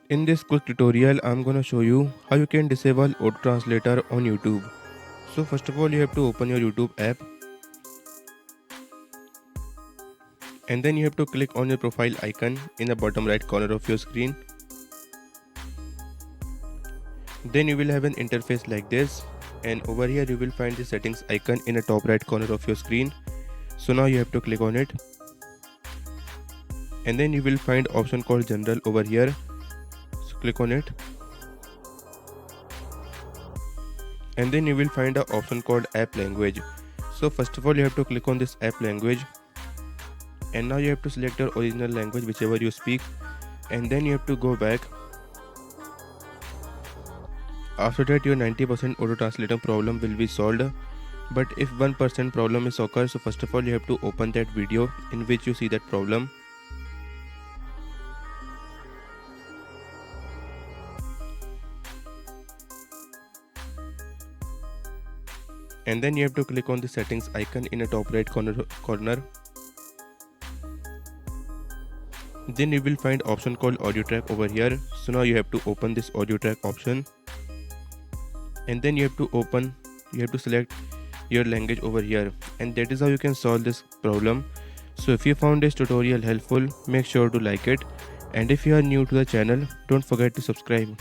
In this quick tutorial, I'm gonna show you how you can disable auto translator on YouTube. So first of all, you have to open your YouTube app and then you have to click on your profile icon in the bottom right corner of your screen. Then you will have an interface like this, and over here you will find the settings icon in the top right corner of your screen. So now you have to click on it, and then you will find option called general over here. So click on it, and then you will find an option called app language. So first of all, you have to click on this app language, and now you have to select your original language, whichever you speak, and then you have to go back. After that, your 90% auto translator problem will be solved. But if 1% problem is occur, so first of all you have to open that video in which you see that problem. And then you have to click on the settings icon in the top right corner. Then you will find option called audio track over here. So now you have to open this audio track option, and then you have to select your language over here, and that is how you can solve this problem. So if you found this tutorial helpful, make sure to like it, and if you are new to the channel, don't forget to subscribe.